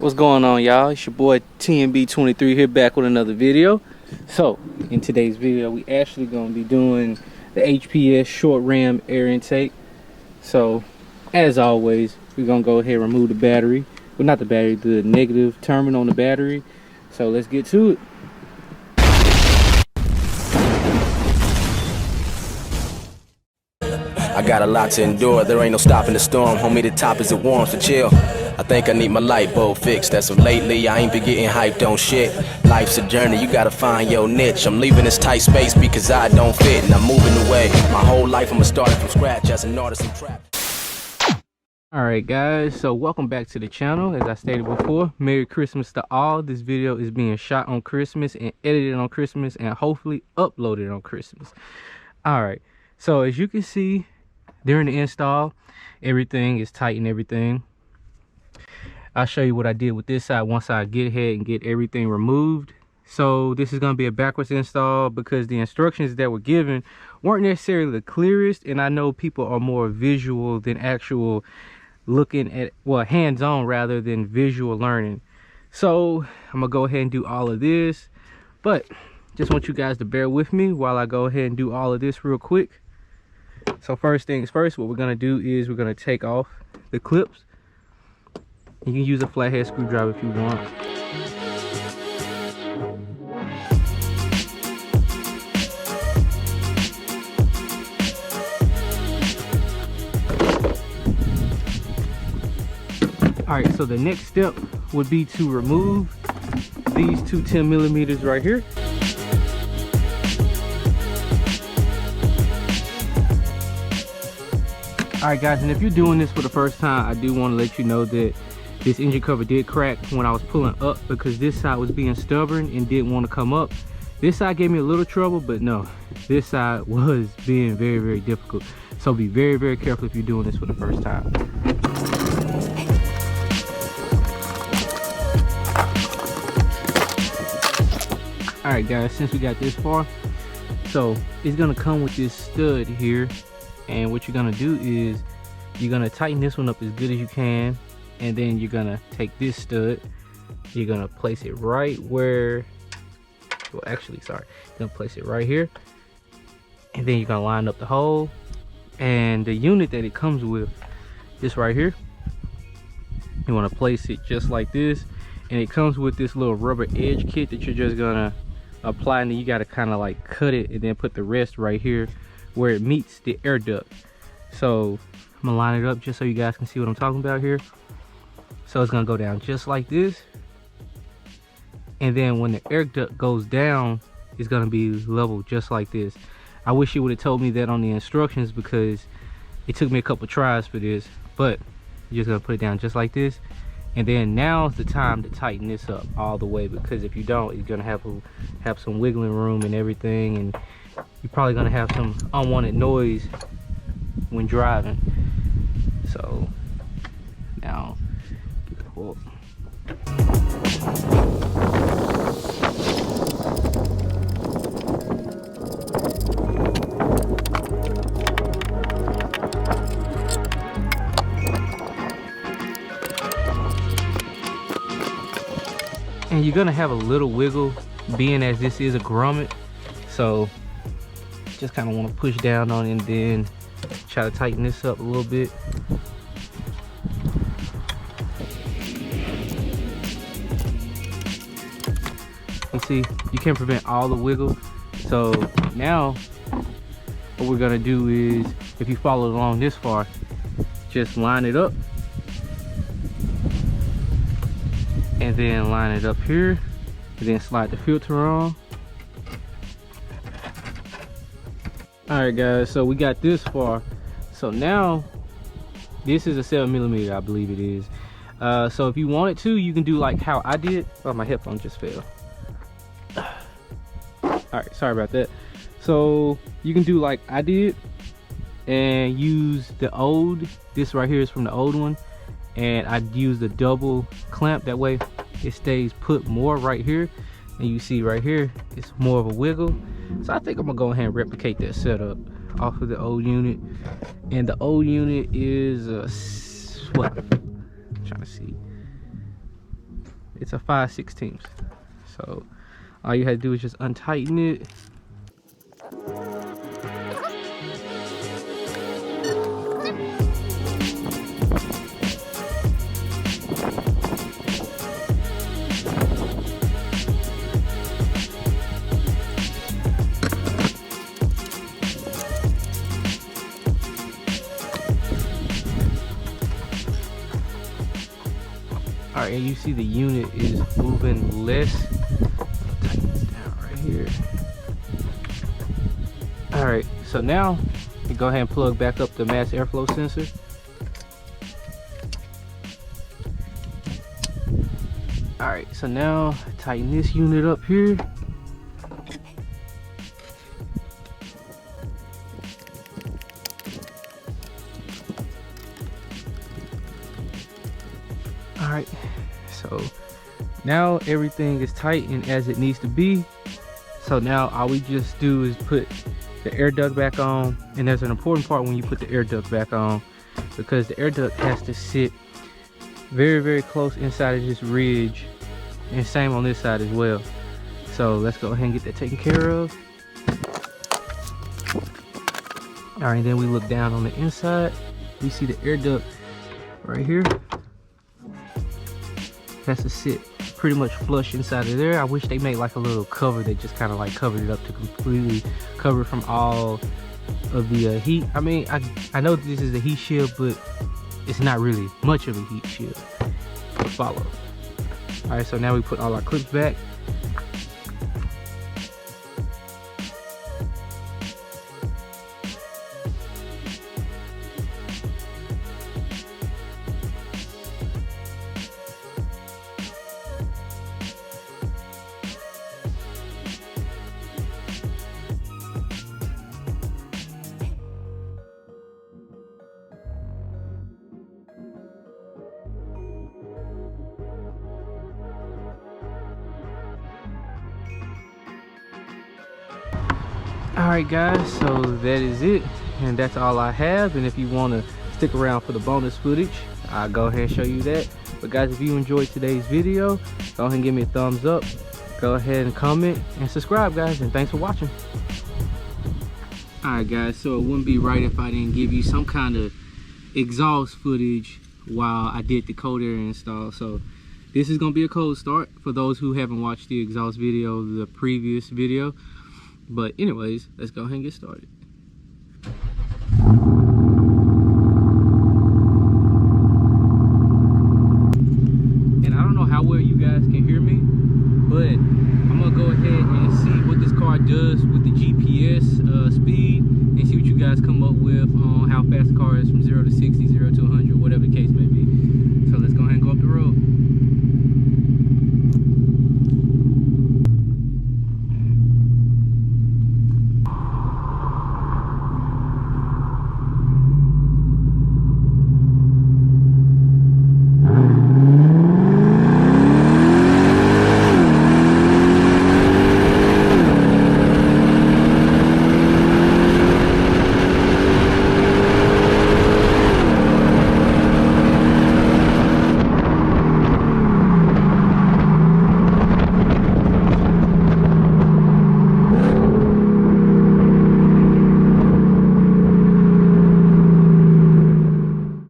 What's going on, y'all? It's your boy TNB23 here, back with another video. So in today's video we actually going to be doing the HPS short ram air intake. So as always, we're going to go ahead and remove the battery, well, not the battery, the negative terminal on the battery. So let's get to it. I got a lot to endure, there ain't no stopping the storm. Homie, the top is it warm, so chill. I think I need my light bulb fixed. That's what lately I ain't been getting hyped on shit. Life's a journey, you gotta find your niche. I'm leaving this tight space because I don't fit, and I'm moving away. My whole life I'ma start from scratch as an artist and trap. Alright guys, so welcome back to the channel. As I stated before, Merry Christmas to all. This video is being shot on Christmas and edited on Christmas and hopefully uploaded on Christmas. Alright, so as you can see, during the install, everything is tight and everything. I'll show you what I did with this side once I get ahead and get everything removed. So this is going to be a backwards install because the instructions that were given weren't necessarily the clearest, and I know people are more visual than actual looking at, well, hands-on rather than visual learning. So I'm gonna go ahead and do all of this, but just want you guys to bear with me while I go ahead and do all of this real quick. So first things first, what we're going to do is we're going to take off the clips. You can use a flathead screwdriver if you want. Alright, so the next step would be to remove these two 10mm right here. Alright guys, and if you're doing this for the first time, I do want to let you know that this engine cover did crack when I was pulling up because this side was being stubborn and didn't want to come up. This side gave me a little trouble, but no, this side was being very, very difficult. So be very, very careful if you're doing this for the first time. Alright guys, since we got this far, so it's going to come with this stud here. And what you're gonna do is you're gonna tighten this one up as good as you can, and then you're gonna take this stud, you're gonna place it right where, well actually sorry, you're gonna place it right here, and then you're gonna line up the hole. And the unit that it comes with, this right here, you want to place it just like this, and it comes with this little rubber edge kit that you're just gonna apply, and then you got to kind of like cut it and then put the rest right here where it meets the air duct. So I'm gonna line it up just so you guys can see what I'm talking about here. So it's gonna go down just like this, and then when the air duct goes down, it's gonna be level just like this. I wish you would have told me that on the instructions because it took me a couple tries for this, but you're just gonna put it down just like this. And then now's the time to tighten this up all the way, because if you don't, you're gonna have some wiggling room and everything, and you're probably gonna have some unwanted noise when driving. So now get the hook. And you're gonna have a little wiggle, being as this is a grommet, so just kind of want to push down on it and then try to tighten this up a little bit. You see, you can prevent all the wiggle. So now what we're gonna do is, if you follow along this far, just line it up and then line it up here, and then slide the filter on. Alright guys, so we got this far. So now this is a 7mm, I believe it is. So if you wanted to, you can do like how I did. Oh, my headphone just fell. Alright, sorry about that. So you can do like I did and use the old, this right here is from the old one, and I use the double clamp. That way it stays put more right here, and you see right here it's more of a wiggle. So I think I'm gonna go ahead and replicate that setup off of the old unit. And the old unit is what? I'm trying to see. it's a 5/16. So all you had to do is just untighten it. All right, and you see the unit is moving less. Tighten this down right here. All right, so now you go ahead and plug back up the mass airflow sensor. All right, so now tighten this unit up here. All right, so now everything is tightened as it needs to be. So now all we just do is put the air duct back on, and there's an important part when you put the air duct back on, because the air duct has to sit very, very close inside of this ridge, and same on this side as well. So let's go ahead and get that taken care of. All right, then we look down on the inside. We see the air duct right here. Has to sit pretty much flush inside of there. I wish they made like a little cover that just kind of like covered it up to completely cover from all of the heat. I mean, I know this is a heat shield, but it's not really much of a heat shield to follow. All right, so now we put all our clips back. All right guys, so that is it, and that's all I have. And if you want to stick around for the bonus footage, I'll go ahead and show you that. But guys, if you enjoyed today's video, go ahead and give me a thumbs up, go ahead and comment and subscribe guys, and thanks for watching. All right guys, so it wouldn't be right if I didn't give you some kind of exhaust footage while I did the cold air install. So this is going to be a cold start for those who haven't watched the exhaust video, the previous video. But anyways, let's go ahead and get started. And I don't know how well you guys can hear me, but I'm gonna go ahead and see what this car does with the GPS speed, and see what you guys come up with on how fast the car is from 0 to 60, 0 to 100, whatever the case may be.